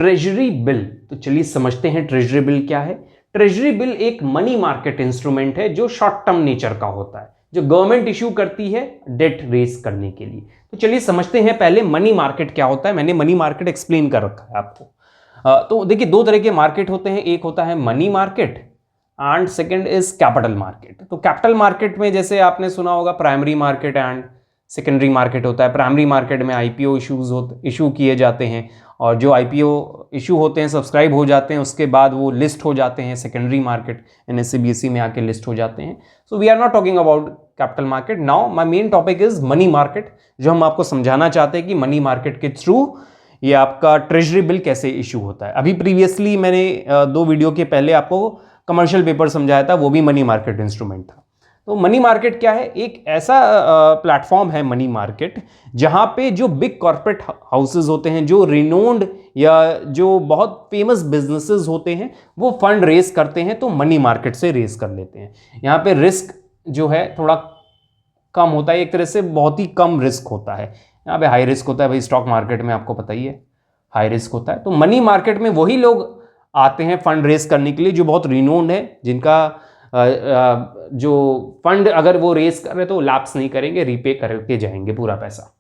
Treasury bill. तो चलिए समझते हैं ट्रेजरी बिल क्या है। ट्रेजरी बिल एक मनी मार्केट इंस्ट्रूमेंट है जो शॉर्ट टर्म नेचर का होता है, जो गवर्नमेंट इश्यू करती है डेट रेज करने के लिए। तो चलिए समझते हैं पहले मनी मार्केट क्या होता है। मैंने मनी मार्केट एक्सप्लेन कर रखा है आपको। तो देखिए दो तरह के मार्केट होते हैं, एक होता है money market and second is capital market. तो कैपिटल मार्केट में जैसे आपने सुना होगा primary market and secondary market होता है। प्राइमरी मार्केट में आईपीओ इशू किए जाते हैं और जो आईपीओ इशू होते हैं सब्सक्राइब हो जाते हैं, उसके बाद वो लिस्ट हो जाते हैं सेकेंडरी मार्केट एनएसई बीएसई में आके लिस्ट हो जाते हैं। So we are not talking about capital market now. My main topic is money market, जो हम आपको समझाना चाहते हैं कि मनी मार्केट के थ्रू ये आपका ट्रेजरी बिल कैसे इशू होता है। अभी प्रीवियसली मैंने 2 वीडियो के पहले आपको कमर्शियल पेपर समझाया था, वो भी मनी मार्केट इंस्ट्रूमेंट था। तो मनी मार्केट क्या है? एक ऐसा प्लेटफॉर्म है मनी मार्केट जहां पे जो बिग कॉर्पोरेट हाउसेस होते हैं, जो रिनोन्ड या जो बहुत फेमस बिजनेसेस होते हैं, वो फंड रेज करते हैं तो मनी मार्केट से रेज कर लेते हैं। यहाँ पे रिस्क जो है थोड़ा कम होता है, एक तरह से बहुत ही कम रिस्क होता है। यहाँ पे हाई रिस्क होता है, भाई स्टॉक मार्केट में आपको पता ही है हाई रिस्क होता है। तो मनी मार्केट में वही लोग आते हैं फंड रेज करने के लिए जो बहुत रिनोन्ड है, जिनका जो फंड अगर वो रेस कर रहे तो लैप्स नहीं करेंगे, रीपे करके जाएंगे पूरा पैसा।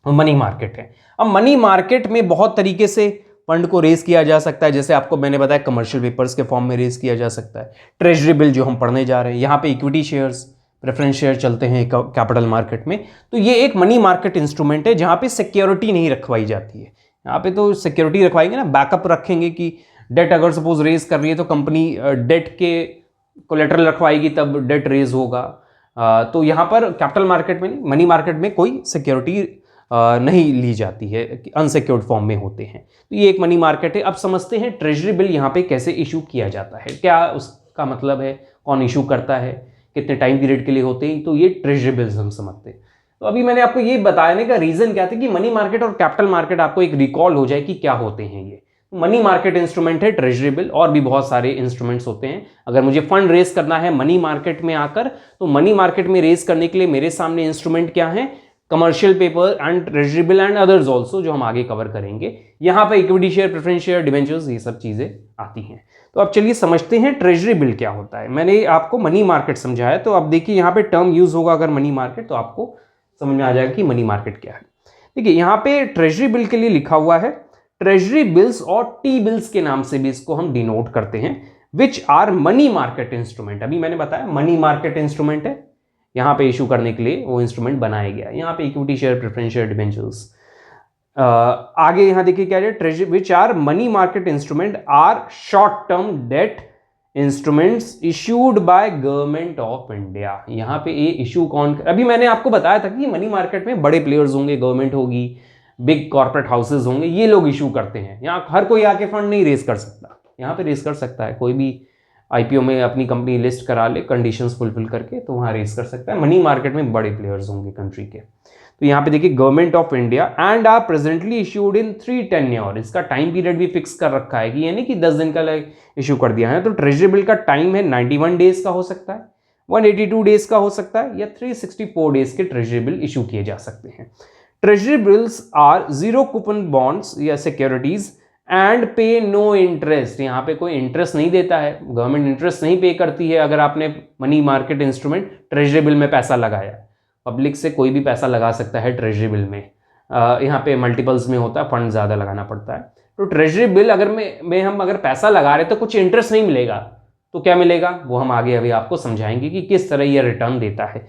मनी मार्केट है। अब मनी मार्केट में बहुत तरीके से फंड को रेस किया जा सकता है, जैसे आपको मैंने बताया कमर्शियल पेपर्स के फॉर्म में रेस किया जा सकता है। ट्रेजरी बिल जो हम पढ़ने जा रहे हैं, यहाँ पे इक्विटी शेयर्स, प्रेफरेंस शेयर चलते हैं कैपिटल मार्केट में। तो ये एक मनी मार्केट इंस्ट्रूमेंट है जहाँ पे सिक्योरिटी नहीं रखवाई जाती है। यहाँ पे तो सिक्योरिटी रखवाएंगे ना, बैकअप रखेंगे कि डेट अगर सपोज रेस कर रही है तो कंपनी डेट के कोलेटरल रखवाएगी तब डेट रेज होगा। तो यहाँ पर कैपिटल मार्केट में, मनी मार्केट में कोई सिक्योरिटी नहीं ली जाती है, अनसिक्योर्ड फॉर्म में होते हैं। तो ये एक मनी मार्केट है। अब समझते हैं ट्रेजरी बिल यहाँ पे कैसे इशू किया जाता है, क्या उसका मतलब है, कौन इशू करता है, कितने टाइम पीरियड के लिए होते हैं। तो ये ट्रेजरी बिल्स हम समझते हैं। तो अभी मैंने आपको ये बताने का रीजन क्या था कि मनी मार्केट और कैपिटल मार्केट आपको एक रिकॉल हो जाए कि क्या होते हैं ये। मनी मार्केट इंस्ट्रूमेंट है ट्रेजरी बिल, और भी बहुत सारे इंस्ट्रूमेंट्स होते हैं। अगर मुझे फंड रेस करना है मनी मार्केट में आकर, तो मनी मार्केट में रेस करने के लिए मेरे सामने इंस्ट्रूमेंट क्या है, commercial paper and treasury bill and others also, जो हम आगे कवर करेंगे। यहाँ पे equity share, preference share, debentures, ये सब चीजें आती हैं। तो अब चलिए समझते हैं ट्रेजरी बिल क्या होता है। मैंने आपको मनी मार्केट समझाया, तो अब देखिए यहाँ पे टर्म यूज होगा अगर मनी मार्केट, तो आपको समझ में आ जाएगा कि मनी मार्केट क्या है। देखिए यहाँ पे ट्रेजरी बिल के लिए लिखा हुआ है ट्रेजरी बिल्स, और टी बिल्स के नाम से भी इसको हम डिनोट करते हैं, which are money market instrument. अभी मैंने बताया मनी मार्केट इंस्ट्रूमेंट है, यहां पे इशू करने के लिए वो इंस्ट्रूमेंट बनाया गया। यहाँ पे equity share, preference share, debentures. आगे यहां देखिए क्या है, treasury which are money market instrument are short term debt instruments issued by government of India. यहाँ पे ये इशू कौन, अभी मैंने आपको बताया था कि मनी मार्केट में बड़े प्लेयर्स होंगे, गवर्नमेंट होगी, बिग कॉर्पोरेट हाउसेज होंगे, ये लोग इशू करते हैं। यहाँ हर कोई आके फंड नहीं रेस कर सकता, यहाँ पे रेस कर सकता है कोई भी आईपीओ में अपनी कंपनी लिस्ट करा ले कंडीशंस फुलफिल करके, तो वहाँ रेस कर सकता है। मनी मार्केट में बड़े प्लेयर्स होंगे कंट्री के। तो यहाँ पे देखिए government of India and are presently issued in 3 tenure. इसका टाइम पीरियड भी फिक्स कर रखा है कि यानी कि 10 दिन का इशू कर दिया है। तो ट्रेजरी बिल का टाइम है 91 डेज का हो सकता है, 182 डेज का हो सकता है, या 364 डेज के ट्रेजरी बिल इशू किए जा सकते हैं। Treasury bills are zero coupon bonds या securities and pay no interest. यहाँ पे कोई इंटरेस्ट नहीं देता है, गवर्नमेंट इंटरेस्ट नहीं पे करती है अगर आपने money market instrument treasury bill में पैसा लगाया। पब्लिक से कोई भी पैसा लगा सकता है ट्रेजरी बिल में, यहाँ पे मल्टीपल्स में होता है, फंड ज़्यादा लगाना पड़ता है। तो ट्रेजरी बिल अगर में हम अगर पैसा लगा रहे तो कुछ इंटरेस्ट नहीं मिलेगा, तो क्या मिलेगा वो हम आगे अभी आपको समझाएंगे कि किस तरह यह रिटर्न देता है।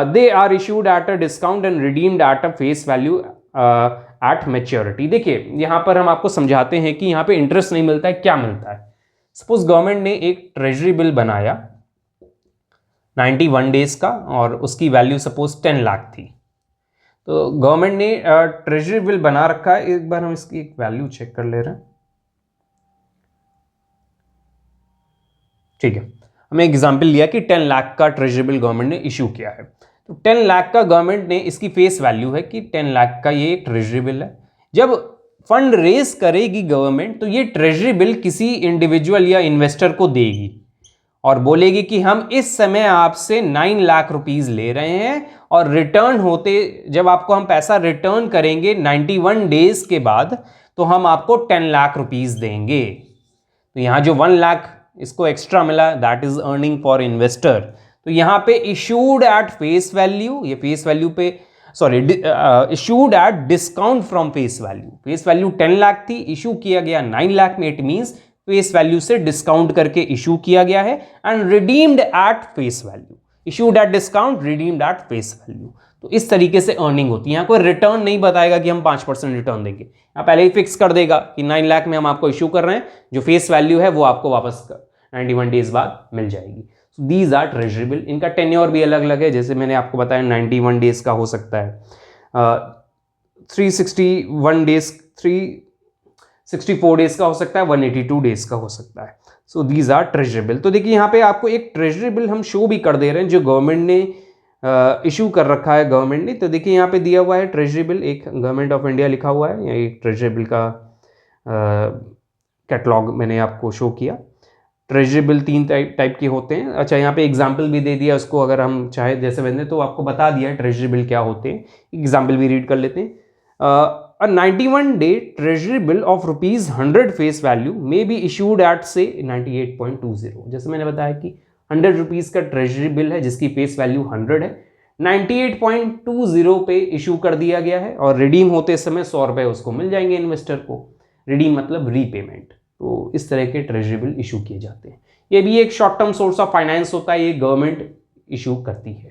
They are issued at a discount and redeemed at a face value at maturity। देखिए यहाँ पर हम आपको समझाते हैं कि यहाँ पे इंटरेस्ट नहीं मिलता है, क्या मिलता है। सपोज गवर्नमेंट ने एक ट्रेजरी बिल बनाया 91 डेज का, और उसकी वैल्यू सपोज 10 लाख थी। तो गवर्नमेंट ने ट्रेजरी बिल बना रखा है, एक बार हम इसकी एक वैल्यू चेक कर ले रहे हैं, ठीक है। हमें एग्जाम्पल लिया कि 10 लाख का ट्रेजरी बिल गवर्नमेंट ने इशू किया है। तो 10 लाख का गवर्नमेंट ने, इसकी फेस वैल्यू है कि 10 लाख का ये ट्रेजरी बिल है। जब फंड रेज करेगी गवर्नमेंट, तो ये ट्रेजरी बिल किसी इंडिविजुअल या इन्वेस्टर को देगी और बोलेगी कि हम इस समय आपसे 9 लाख रुपीज ले रहे हैं, और रिटर्न होते, जब आपको हम पैसा रिटर्न करेंगे 91 डेज के बाद, तो हम आपको 10 लाख रुपीज देंगे। तो यहां जो 1 लाख इसको एक्स्ट्रा मिला, that is earning for investor. तो यहां पे इशूड एट फेस वैल्यू, ये फेस वैल्यू पे sorry issued at discount from face value. Face value 10 lakh थी, इशू किया गया 9 लाख में, इट मींस फेस वैल्यू से डिस्काउंट करके इशू किया गया है। And redeemed at face value, issued at discount, redeemed at face value. तो इस तरीके से अर्निंग होती है। यहां कोई रिटर्न नहीं बताएगा कि हम 5% रिटर्न देंगे, यहां पहले ही फिक्स कर देगा कि 9 लाख में हम आपको इशू कर रहे हैं, जो फेस वैल्यू है वो आपको वापस 91 डेज बाद मिल जाएगी। So these are treasury bills. इनका टेन्योर भी अलग अलग है, जैसे मैंने आपको बताया 91 डेज का हो सकता है, 361 डेज, 364 डेज का हो सकता है, 182 डेज का हो सकता है। So these are treasury bills. तो देखिए यहाँ पे आपको एक ट्रेजरेबल हम शो भी कर दे रहे हैं जो गवर्नमेंट ने इशू कर रखा है गवर्नमेंट ने। तो देखिए यहाँ पे दिया हुआ है ट्रेजरेबल, एक गवर्नमेंट ऑफ इंडिया लिखा हुआ है, या एक ट्रेजरेबल का कैटलॉग मैंने आपको शो किया। ट्रेजरेबल 3 टाइप के होते हैं। अच्छा, यहाँ पे एग्जाम्पल भी दे दिया उसको, अगर हम चाहे जैसे मैंने तो आपको बता दिया ट्रेजरेबल क्या होते हैं। एग्जाम्पल भी रीड कर लेते हैं। 91 day treasury bill of ₹100 face value may be issued at say 98.20। जैसे मैंने बताया कि 100 रुपीज का ट्रेजरी बिल है जिसकी फेस वैल्यू 100 है, 98.20 पे इशू कर दिया गया है, और रिडीम होते समय 100 रुपए उसको मिल जाएंगे इन्वेस्टर को। रिडीम मतलब रीपेमेंट। तो इस तरह के ट्रेजरी बिल इशू किए जाते हैं। ये भी एक short term source of finance होता है, ये गवर्नमेंट इशू करती है।